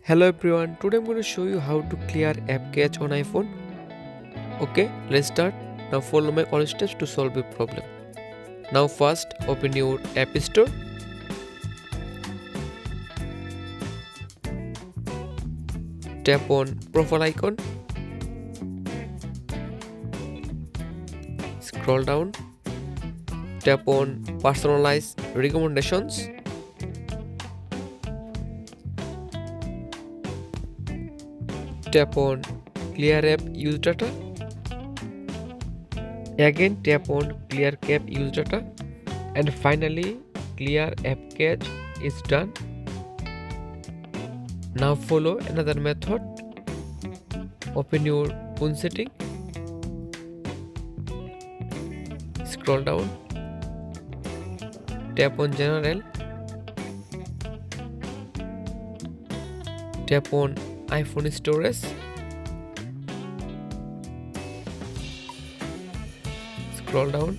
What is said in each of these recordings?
Hello everyone, today I'm going to show you how to clear app cache on iPhone. Okay, let's start. Now follow my all steps to solve your problem. Now first open your App Store. Tap on profile icon. Scroll down. Tap on personalized recommendations. Tap on clear app use data. Again tap on clear app use data, and finally clear app cache is done. Now follow another method. Open your phone setting. Scroll down. Tap on general. Tap on iPhone storage. Scroll down.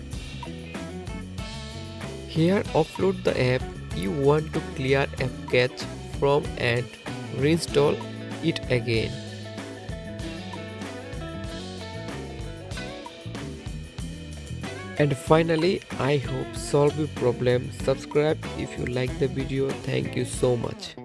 Here upload the app you want to clear app cache from and reinstall it again. And finally, I hope solve your problem. Subscribe if you like the video. Thank you so much.